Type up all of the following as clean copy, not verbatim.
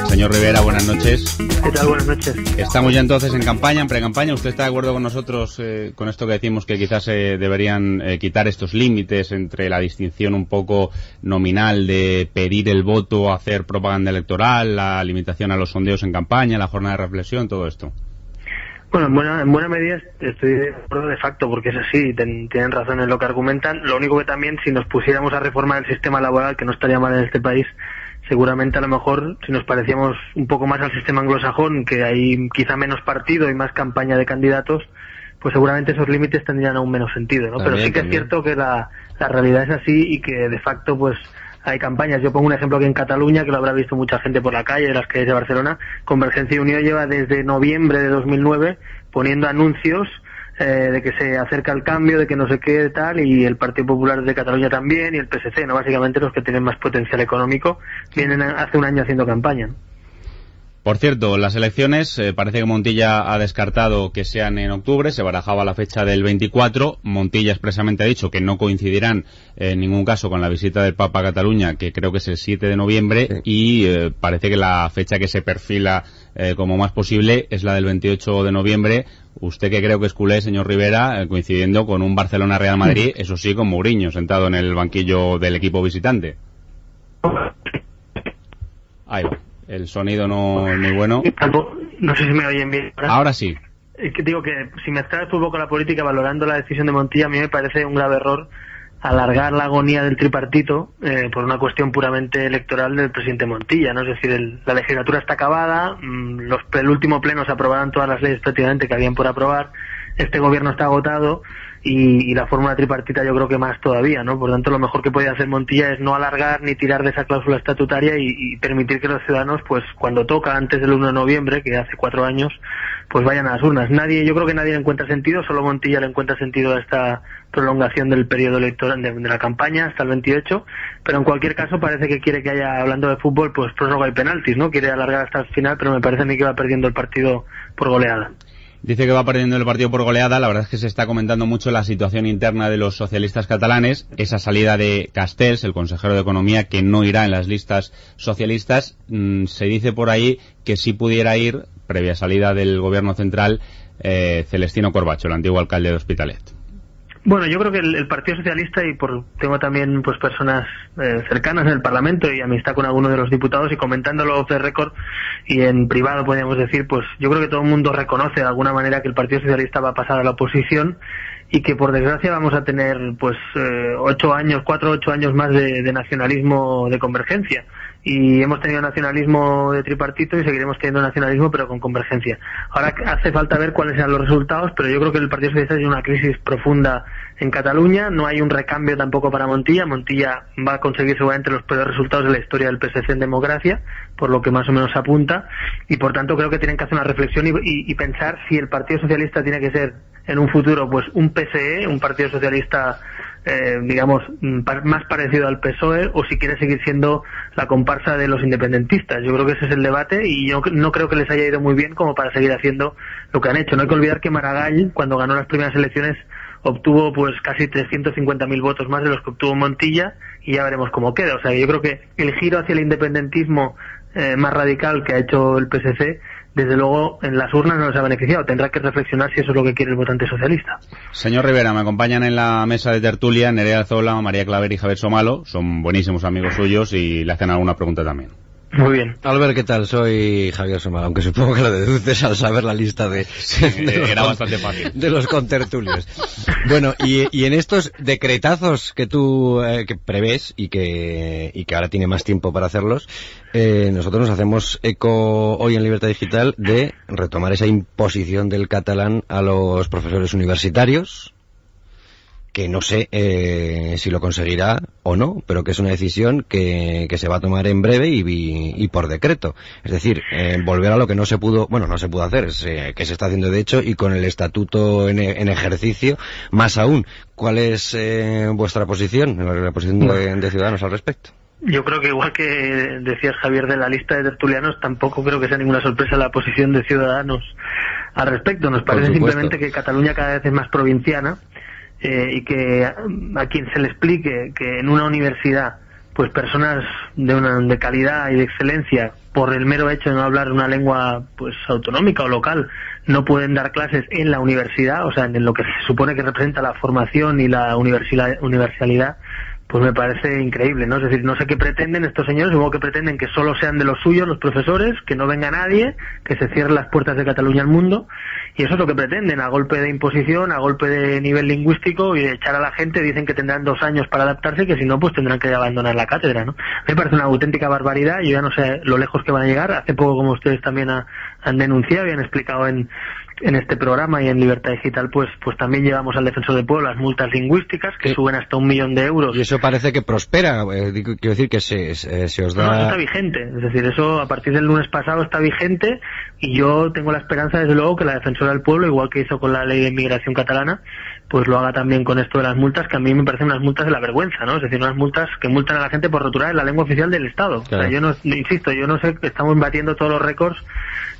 Señor Rivera, buenas noches. ¿Qué tal? Buenas noches. Estamos ya entonces en campaña, en pre-campaña. ¿Usted está de acuerdo con nosotros con esto que decimos que quizás se deberían quitar estos límites entre la distinción un poco nominal de pedir el voto, hacer propaganda electoral, la limitación a los sondeos en campaña, la jornada de reflexión, todo esto? Bueno, en buena medida estoy de acuerdo de facto, porque es así, tienen razón en lo que argumentan. Lo único que también, si nos pusiéramos a reformar el sistema laboral, que no estaría mal en este país, seguramente a lo mejor si nos parecíamos un poco más al sistema anglosajón, que hay quizá menos partido y más campaña de candidatos, pues seguramente esos límites tendrían aún menos sentido, ¿no? Pero sí que es cierto que la realidad es así y que de facto pues hay campañas. Yo pongo un ejemplo aquí en Cataluña, que lo habrá visto mucha gente por la calle, de las calles de Barcelona. Convergencia y Unió lleva desde noviembre de 2009 poniendo anuncios de que se acerca el cambio, de que no sé qué tal, y el Partido Popular de Cataluña también, y el PSC, ¿no? Básicamente los que tienen más potencial económico vienen hace un año haciendo campaña, ¿no? Por cierto, las elecciones, parece que Montilla ha descartado que sean en octubre, se barajaba la fecha del 24, Montilla expresamente ha dicho que no coincidirán en ningún caso con la visita del Papa a Cataluña, que creo que es el 7 de noviembre, sí. Y parece que la fecha que se perfila como más posible es la del 28 de noviembre. Usted, que creo que es culé, señor Rivera, coincidiendo con un Barcelona-Real Madrid, eso sí, con Mourinho sentado en el banquillo del equipo visitante. Ahí va. El sonido no es muy bueno. No sé si me oyen bien. Ahora sí. Es que digo que si mezclar el fútbol con la política valorando la decisión de Montilla, a mí me parece un grave error alargar la agonía del tripartito por una cuestión puramente electoral del presidente Montilla, ¿no? Es decir, la legislatura está acabada, el último pleno se aprobarán todas las leyes prácticamente que habían por aprobar, este gobierno está agotado y la fórmula tripartita yo creo que más todavía, ¿no? Por tanto, lo mejor que puede hacer Montilla es no alargar ni tirar de esa cláusula estatutaria y permitir que los ciudadanos, pues cuando toca, antes del 1 de noviembre, que hace 4 años, pues vayan a las urnas. Yo creo que nadie le encuentra sentido, solo Montilla le encuentra sentido a esta prolongación del periodo electoral de la campaña hasta el 28, pero en cualquier caso parece que quiere que haya, hablando de fútbol, pues prórroga y penaltis, ¿no? Quiere alargar hasta el final, pero me parece a mí que va perdiendo el partido por goleada. Dice que va perdiendo el partido por goleada. La verdad es que se está comentando mucho la situación interna de los socialistas catalanes, esa salida de Castells, el consejero de Economía, que no irá en las listas socialistas. Se dice por ahí que sí pudiera ir, previa salida del gobierno central, Celestino Corbacho, el antiguo alcalde de Hospitalet. Bueno, yo creo que el Partido Socialista, y tengo también pues personas cercanas en el Parlamento y amistad con algunos de los diputados, y comentándolo off the record y en privado podríamos decir, pues yo creo que todo el mundo reconoce de alguna manera que el Partido Socialista va a pasar a la oposición y que por desgracia vamos a tener pues 4 o 8 años más de nacionalismo de convergencia. Y hemos tenido nacionalismo de tripartito y seguiremos teniendo nacionalismo, pero con convergencia. Ahora hace falta ver cuáles serán los resultados, pero yo creo que el Partido Socialista tiene una crisis profunda en Cataluña. No hay un recambio tampoco para Montilla. Montilla va a conseguir seguramente los peores resultados de la historia del PSC en democracia, por lo que más o menos apunta, y por tanto creo que tienen que hacer una reflexión y pensar si el Partido Socialista tiene que ser en un futuro pues un PSE, un Partido Socialista digamos más parecido al PSOE, o si quiere seguir siendo la comparsa de los independentistas. Yo creo que ese es el debate y yo no creo que les haya ido muy bien como para seguir haciendo lo que han hecho. No hay que olvidar que Maragall, cuando ganó las primeras elecciones, obtuvo pues casi 350.000 votos más de los que obtuvo Montilla, y ya veremos cómo queda. O sea, yo creo que el giro hacia el independentismo más radical que ha hecho el PSC, desde luego en las urnas no les ha beneficiado. Tendrá que reflexionar si eso es lo que quiere el votante socialista. Señor Rivera, me acompañan en la mesa de tertulia Nerea Alzola, María Claver y Javier Somalo. Son buenísimos amigos suyos y le hacen alguna pregunta también. Muy bien. Albert, ¿qué tal? Soy Javier Somalo, aunque supongo que lo deduces al saber la lista era bastante fácil. De los contertulios. Bueno, y en estos decretazos que tú que prevés y que ahora tiene más tiempo para hacerlos, nosotros nos hacemos eco hoy en Libertad Digital de retomar esa imposición del catalán a los profesores universitarios, que no sé si lo conseguirá o no, pero que es una decisión que se va a tomar en breve y por decreto. Es decir, volver a lo que no se pudo hacer, que se está haciendo de hecho, y con el estatuto en ejercicio, más aún. ¿Cuál es vuestra posición, la posición de Ciudadanos al respecto? Yo creo que igual que decías, Javier, de la lista de tertulianos, tampoco creo que sea ninguna sorpresa la posición de Ciudadanos al respecto. Nos parece simplemente que Cataluña cada vez es más provinciana, y que a quien se le explique que en una universidad pues personas de calidad y de excelencia, por el mero hecho de no hablar una lengua pues autonómica o local, no pueden dar clases en la universidad, o sea, en lo que se supone que representa la formación y la universalidad, pues me parece increíble, ¿no? Es decir, no sé qué pretenden estos señores, supongo que pretenden que solo sean de los suyos los profesores, que no venga nadie, que se cierren las puertas de Cataluña al mundo, y eso es lo que pretenden, a golpe de imposición, a golpe de nivel lingüístico y de echar a la gente. Dicen que tendrán 2 años para adaptarse, que si no, pues tendrán que abandonar la cátedra, ¿no? Me parece una auténtica barbaridad, yo ya no sé lo lejos que van a llegar. Hace poco, como ustedes también han denunciado y han explicado en este programa y en Libertad Digital, pues también llevamos al Defensor del Pueblo las multas lingüísticas que suben hasta 1 millón de euros. Y eso parece que prospera, quiero decir que se os da... No, eso está vigente, es decir, eso a partir del lunes pasado está vigente, y yo tengo la esperanza, desde luego, que la Defensora del Pueblo, igual que hizo con la ley de inmigración catalana, pues lo haga también con esto de las multas, que a mí me parecen unas multas de la vergüenza, ¿no? Es decir, unas multas que multan a la gente por roturar la lengua oficial del Estado. Claro. O sea, yo no, insisto, yo no sé, estamos batiendo todos los récords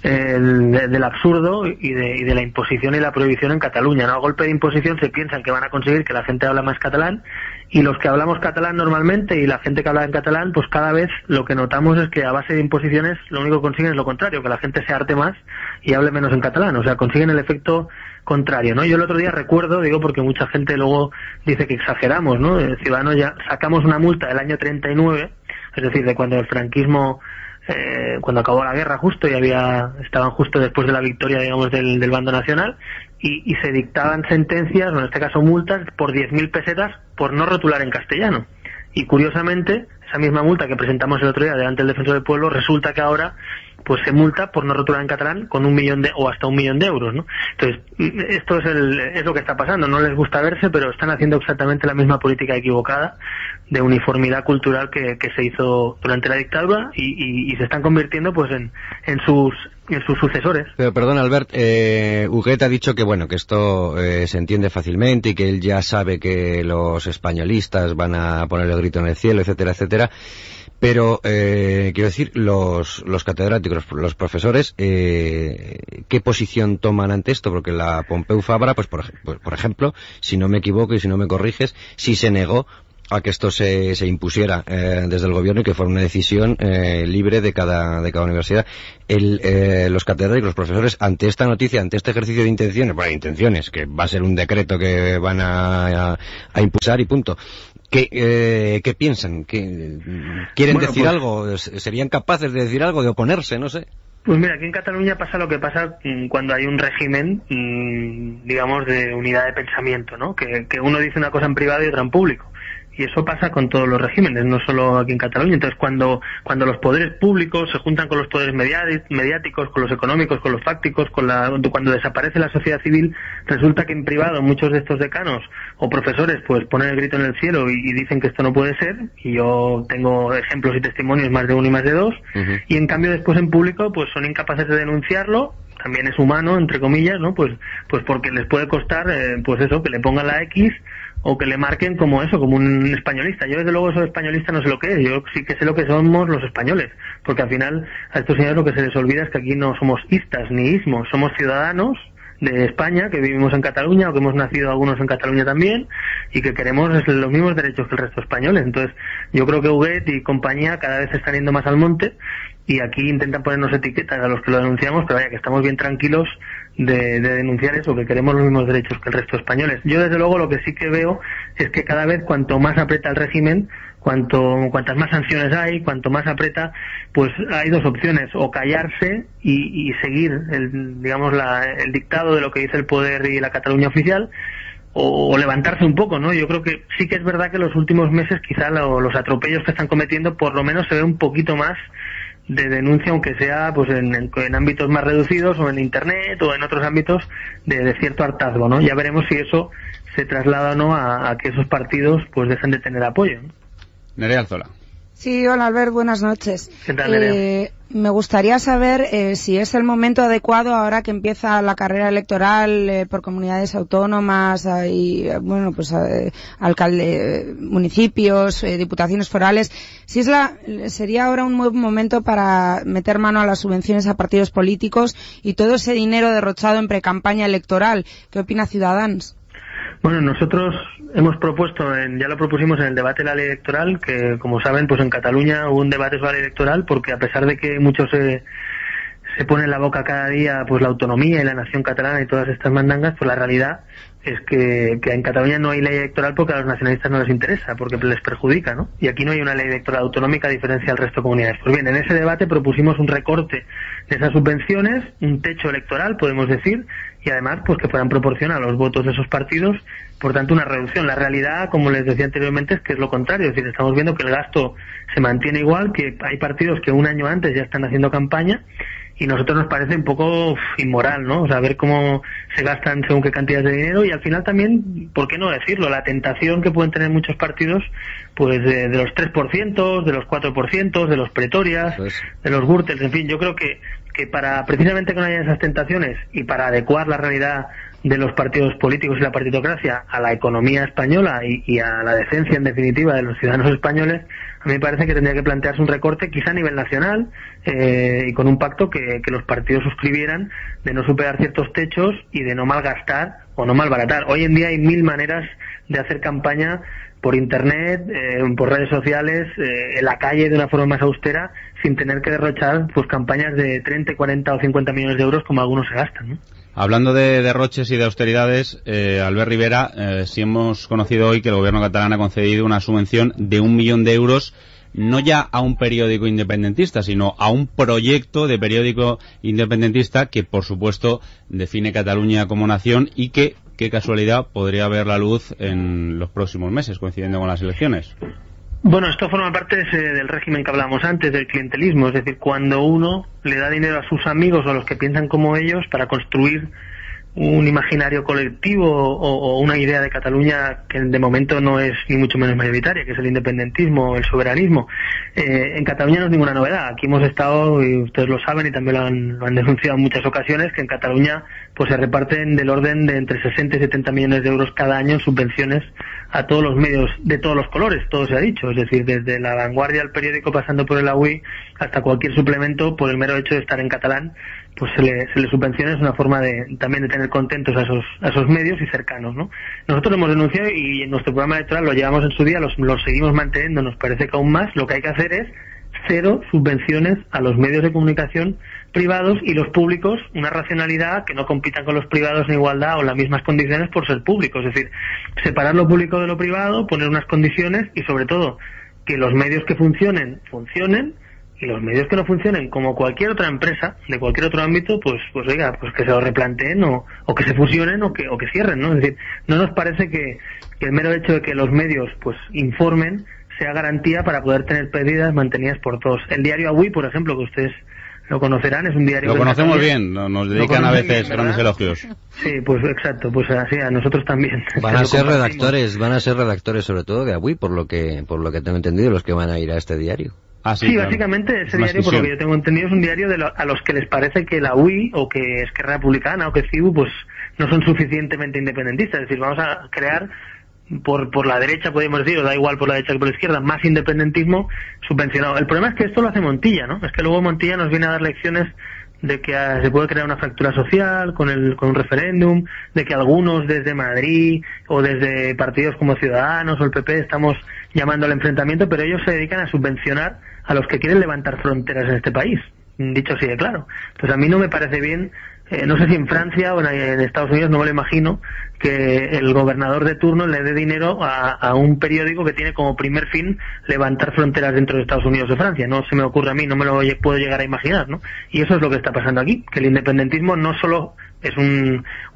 del absurdo y de la imposición y la prohibición en Cataluña, ¿no? A golpe de imposición se piensan que van a conseguir que la gente hable más catalán, y los que hablamos catalán normalmente y la gente que habla en catalán, pues cada vez lo que notamos es que a base de imposiciones lo único que consiguen es lo contrario, que la gente se harte más y hable menos en catalán, o sea, consiguen el efecto contrario, ¿no? Yo el otro día recuerdo, digo porque mucha gente luego dice que exageramos, ¿no? Ciudadanos ya sacamos una multa del año 39, es decir, de cuando el franquismo, cuando acabó la guerra justo y estaban justo después de la victoria, digamos, del bando nacional, y se dictaban sentencias, o en este caso multas, por 10.000 pesetas por no rotular en castellano. Y curiosamente, esa misma multa que presentamos el otro día delante del Defensor del Pueblo, resulta que ahora pues se multa por no rotular en catalán con 1 millón o hasta 1 millón de euros, ¿no? Entonces, esto es lo que está pasando. No les gusta verse, pero están haciendo exactamente la misma política equivocada de uniformidad cultural que se hizo durante la dictadura, y se están convirtiendo pues en sus sucesores. Pero perdón, Albert, Huguet ha dicho que bueno, que esto se entiende fácilmente y que él ya sabe que los españolistas van a poner el grito en el cielo, etcétera, etcétera. Pero, quiero decir, los catedráticos, los profesores, ¿qué posición toman ante esto? Porque la Pompeu Fabra, pues por ejemplo, si no me equivoco y si no me corriges, sí se negó a que esto se impusiera desde el gobierno y que fuera una decisión libre de cada universidad. Los catedráticos, los profesores, ante esta noticia, ante este ejercicio de intenciones, que va a ser un decreto que van a impulsar y punto. ¿Qué piensan? ¿Quieren decir algo? ¿Serían capaces de decir algo, de oponerse? No sé. Pues mira, aquí en Cataluña pasa lo que pasa cuando hay un régimen, digamos, de unidad de pensamiento, ¿no? Que uno dice una cosa en privado y otra en público. Y eso pasa con todos los regímenes, no solo aquí en Cataluña. Entonces, cuando los poderes públicos se juntan con los poderes mediáticos, con los económicos, con los fácticos, cuando desaparece la sociedad civil, resulta que en privado muchos de estos decanos o profesores pues ponen el grito en el cielo y dicen que esto no puede ser, y yo tengo ejemplos y testimonios más de uno y más de dos, y en cambio después en público pues son incapaces de denunciarlo. También es humano, entre comillas, ¿no? Pues porque les puede costar, pues eso, que le pongan la X o que le marquen como un españolista. Yo desde luego eso de españolista no sé lo que es, yo sí que sé lo que somos los españoles, porque al final a estos señores lo que se les olvida es que aquí no somos istas ni ismos, somos ciudadanos de España que vivimos en Cataluña o que hemos nacido algunos en Cataluña también y que queremos los mismos derechos que el resto de españoles. Entonces yo creo que Huguet y compañía cada vez se están yendo más al monte y aquí intentan ponernos etiquetas a los que lo denunciamos, pero vaya, que estamos bien tranquilos de denunciar eso, que queremos los mismos derechos que el resto de españoles. Yo desde luego lo que sí que veo es que cada vez cuanto más aprieta el régimen, cuantas más sanciones hay, cuanto más aprieta, pues hay dos opciones: o callarse y seguir el dictado de lo que dice el poder y la Cataluña oficial, o levantarse un poco, ¿no? Yo creo que sí que es verdad que en los últimos meses quizá los atropellos que están cometiendo por lo menos se ve un poquito más de denuncia, aunque sea pues en ámbitos más reducidos o en internet o en otros ámbitos de cierto hartazgo, ¿no? Ya veremos si eso se traslada o no a que esos partidos pues dejen de tener apoyo, ¿no? Nerea Alzola. Sí, hola Albert, buenas noches. ¿Qué tal, Nerea? me gustaría saber si es el momento adecuado ahora que empieza la carrera electoral por comunidades autónomas y municipios, diputaciones forales, si sería ahora un buen momento para meter mano a las subvenciones a partidos políticos y todo ese dinero derrochado en precampaña electoral. ¿Qué opina Ciudadanos? Bueno, nosotros hemos propuesto, ya lo propusimos en el debate de la ley electoral, que como saben, pues en Cataluña hubo un debate sobre la ley electoral, porque a pesar de que muchos se ponen en la boca cada día pues la autonomía y la nación catalana y todas estas mandangas, pues la realidad es que en Cataluña no hay ley electoral porque a los nacionalistas no les interesa, porque les perjudica, ¿no? Y aquí no hay una ley electoral autonómica a diferencia del resto de comunidades. Pues bien, en ese debate propusimos un recorte de esas subvenciones, un techo electoral, podemos decir, y además pues que fueran proporción a los votos de esos partidos, por tanto una reducción. La realidad, como les decía anteriormente, es que es lo contrario, es decir, estamos viendo que el gasto se mantiene igual, que hay partidos que un año antes ya están haciendo campaña, y nosotros nos parece un poco inmoral, ¿no? O sea, ver cómo se gastan según qué cantidades de dinero, y al final también, ¿por qué no decirlo?, la tentación que pueden tener muchos partidos, pues de los 3%, de los 4%, de los pretorias, de los Gürtels, en fin, yo creo que para precisamente que no haya esas tentaciones y para adecuar la realidad de los partidos políticos y la partitocracia a la economía española y a la decencia, en definitiva, de los ciudadanos españoles, a mí me parece que tendría que plantearse un recorte quizá a nivel nacional y con un pacto que los partidos suscribieran de no superar ciertos techos y de no malgastar o no malbaratar. Hoy en día hay 1000 maneras de hacer campaña por internet, por redes sociales, en la calle de una forma más austera, sin tener que derrochar pues campañas de 30, 40 o 50 millones de euros como algunos se gastan, ¿no? Hablando de derroches y de austeridades, Albert Rivera, sí hemos conocido hoy que el gobierno catalán ha concedido una subvención de 1 millón de euros, no ya a un periódico independentista, sino a un proyecto de periódico independentista que, por supuesto, define Cataluña como nación y que, qué casualidad, podría ver la luz en los próximos meses, coincidiendo con las elecciones. Bueno, esto forma parte del régimen que hablábamos antes, del clientelismo, es decir, cuando uno le da dinero a sus amigos o a los que piensan como ellos para construir un imaginario colectivo o una idea de Cataluña que de momento no es ni mucho menos mayoritaria, que es el independentismo o el soberanismo. En Cataluña no es ninguna novedad. Aquí hemos estado, y ustedes lo saben y también lo han denunciado en muchas ocasiones, que en Cataluña pues se reparten del orden de entre 60 y 70 millones de euros cada año en subvenciones a todos los medios de todos los colores, todo se ha dicho, es decir, desde La Vanguardia al periódico, pasando por el AUI, hasta cualquier suplemento, por el mero hecho de estar en catalán, pues se le subvenciona. Es una forma también de tener contentos a esos medios y cercanos, ¿no? Nosotros lo hemos denunciado y en nuestro programa electoral lo llevamos en su día, lo seguimos manteniendo, nos parece que aún más. Lo que hay que hacer es 0 subvenciones a los medios de comunicación privados, y los públicos una racionalidad, que no compitan con los privados en igualdad o en las mismas condiciones por ser públicos, es decir, separar lo público de lo privado, poner unas condiciones y sobre todo que los medios que funcionen y los medios que no funcionen, como cualquier otra empresa de cualquier otro ámbito, pues oiga, pues que se lo replanteen o que se fusionen o que cierren, ¿no? Es decir, no nos parece que el mero hecho de que los medios pues informen sea garantía para poder tener pérdidas mantenidas por todos. El diario AUI, por ejemplo, que ustedes lo conocerán, es un diario... Lo conocemos bien, nos dedican a veces grandes elogios. Sí, pues exacto, pues así a nosotros también. Van a ser redactores sobre todo de AUI, por lo que tengo entendido, los que van a ir a este diario. Sí, claro. Básicamente ese diario, por lo que yo tengo entendido, es un diario a los que les parece que la UI o que Esquerra Republicana o que CiU pues no son suficientemente independentistas. Es decir, vamos a crear por la derecha, podemos decir, o da igual por la derecha que por la izquierda, más independentismo subvencionado. El problema es que esto lo hace Montilla, ¿no? Es que luego Montilla nos viene a dar lecciones de que se puede crear una fractura social con un referéndum, de que algunos desde Madrid o desde partidos como Ciudadanos o el PP estamos llamando al enfrentamiento, pero ellos se dedican a subvencionar a los que quieren levantar fronteras en este país, dicho así de claro. Entonces a mí no me parece bien, no sé si en Francia o en Estados Unidos, no me lo imagino, que el gobernador de turno le dé dinero a un periódico que tiene como primer fin levantar fronteras dentro de Estados Unidos o Francia. No se me ocurre a mí, no me lo puedo llegar a imaginar, ¿no? Y eso es lo que está pasando aquí, que el independentismo no solo es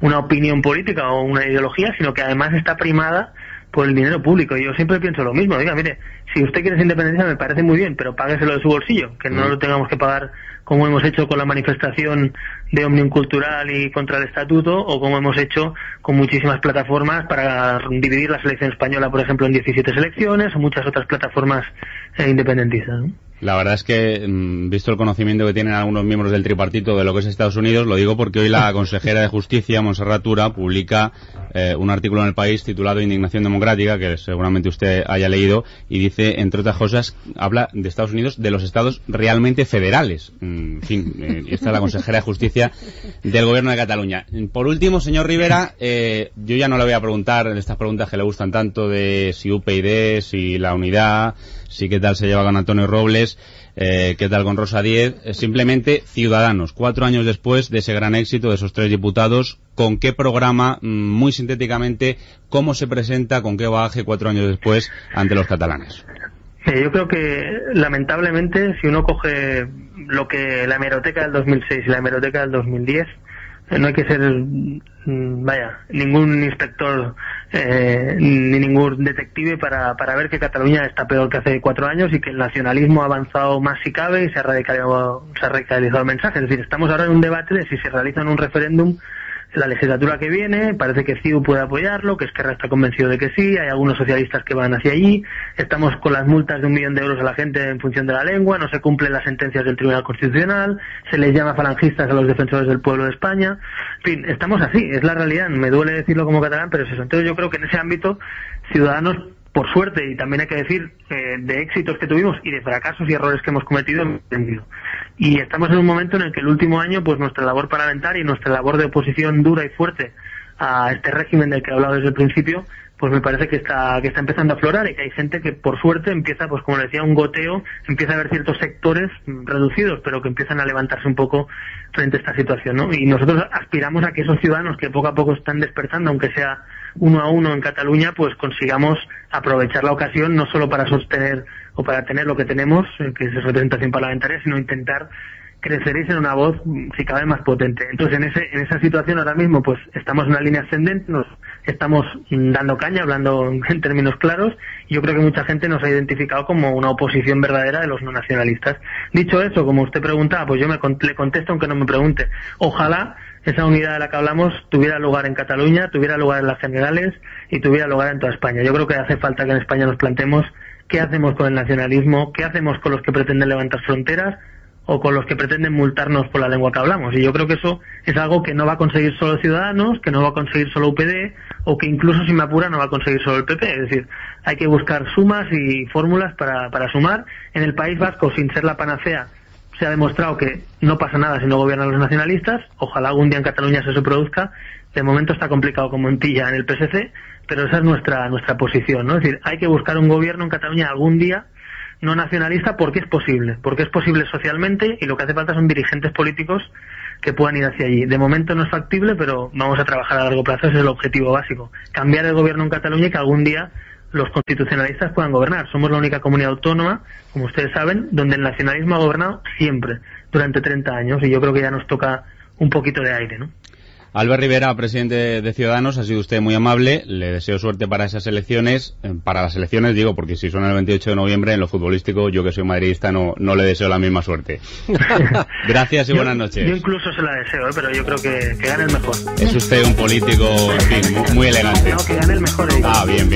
una opinión política o una ideología, sino que además está primada por el dinero público. Y yo siempre pienso lo mismo, diga, mire, si usted quiere ser independencia me parece muy bien, pero págueselo de su bolsillo, que no lo tengamos que pagar como hemos hecho con la manifestación de Òmnium Cultural y contra el estatuto, o como hemos hecho con muchísimas plataformas para dividir la selección española, por ejemplo, en 17 selecciones, o muchas otras plataformas independentistas, ¿no? La verdad es que, visto el conocimiento que tienen algunos miembros del tripartito de lo que es Estados Unidos, lo digo porque hoy la consejera de Justicia, Montserrat Tura, publica un artículo en El País titulado Indignación Democrática, que seguramente usted haya leído, y dice, entre otras cosas, habla de Estados Unidos, de los estados realmente federales. En fin, esta es la consejera de Justicia del Gobierno de Cataluña. Por último, señor Rivera, yo ya no le voy a preguntar estas preguntas que le gustan tanto de si UPyD, si la Unidad, si qué tal se lleva con Antonio Robles, qué tal con Rosa Díez. Simplemente Ciudadanos, 4 años después de ese gran éxito de esos 3 diputados, ¿con qué programa, muy sintéticamente, cómo se presenta, con qué bagaje 4 años después ante los catalanes? Yo creo que, lamentablemente, si uno coge lo que la hemeroteca del 2006 y la hemeroteca del 2010, no hay que ser, ningún inspector ni ningún detective para ver que Cataluña está peor que hace 4 años y que el nacionalismo ha avanzado más si cabe y se ha radicalizado el mensaje. Es decir, estamos ahora en un debate de si se realiza un referéndum la legislatura que viene. Parece que CiU puede apoyarlo, que Esquerra está convencido de que sí, hay algunos socialistas que van hacia allí, estamos con las multas de 1 millón de euros a la gente en función de la lengua, no se cumplen las sentencias del Tribunal Constitucional, se les llama falangistas a los defensores del pueblo de España, en fin, estamos así, es la realidad, me duele decirlo como catalán, pero es eso. Entonces yo creo que en ese ámbito, Ciudadanos, por suerte, y también hay que decir, de éxitos que tuvimos y de fracasos y errores que hemos cometido, hemos aprendido. Y estamos en un momento en el que el último año, pues nuestra labor parlamentaria y nuestra labor de oposición dura y fuerte a este régimen del que he hablado desde el principio, pues me parece que está empezando a aflorar y que hay gente que por suerte empieza, pues como le decía, un goteo, empieza a haber ciertos sectores reducidos, pero que empiezan a levantarse un poco frente a esta situación, ¿no? Y nosotros aspiramos a que esos ciudadanos que poco a poco están despertando, aunque sea 1 a 1 en Cataluña, pues consigamos aprovechar la ocasión no solo para sostener o para tener lo que tenemos, que es representación parlamentaria, sino intentar crecer y ser una voz, si cabe, más potente. Entonces, en esa situación ahora mismo, pues estamos en una línea ascendente, nos estamos dando caña, hablando en términos claros, y yo creo que mucha gente nos ha identificado como una oposición verdadera de los no nacionalistas. Dicho eso, como usted preguntaba, pues yo le contesto aunque no me pregunte. Ojalá esa unidad de la que hablamos tuviera lugar en Cataluña, tuviera lugar en las generales y tuviera lugar en toda España. Yo creo que hace falta que en España nos planteemos qué hacemos con el nacionalismo, qué hacemos con los que pretenden levantar fronteras o con los que pretenden multarnos por la lengua que hablamos. Y yo creo que eso es algo que no va a conseguir solo Ciudadanos, que no va a conseguir solo UPyD, o que incluso, si me apura, no va a conseguir solo el PP. Es decir, hay que buscar sumas y fórmulas para sumar. En el País Vasco, sin ser la panacea, se ha demostrado que no pasa nada si no gobiernan los nacionalistas. Ojalá algún día en Cataluña eso se produzca. De momento está complicado con Montilla en el PSC, pero esa es nuestra posición, ¿no? Es decir, hay que buscar un gobierno en Cataluña algún día no nacionalista porque es posible socialmente, y lo que hace falta son dirigentes políticos que puedan ir hacia allí. De momento no es factible, pero vamos a trabajar a largo plazo, ese es el objetivo básico. Cambiar el gobierno en Cataluña y que algún día los constitucionalistas puedan gobernar. Somos la única comunidad autónoma, como ustedes saben, donde el nacionalismo ha gobernado siempre, durante 30 años, y yo creo que ya nos toca un poquito de aire, ¿no? Albert Rivera, presidente de Ciudadanos, ha sido usted muy amable. Le deseo suerte para esas elecciones. Para las elecciones, digo, porque si son el 28 de noviembre, en lo futbolístico, yo que soy madridista, no le deseo la misma suerte. Gracias y buenas noches. Yo incluso se la deseo, pero yo creo que gane el mejor. Es usted un político, en fin, muy elegante. No, que gane el mejor. Bien.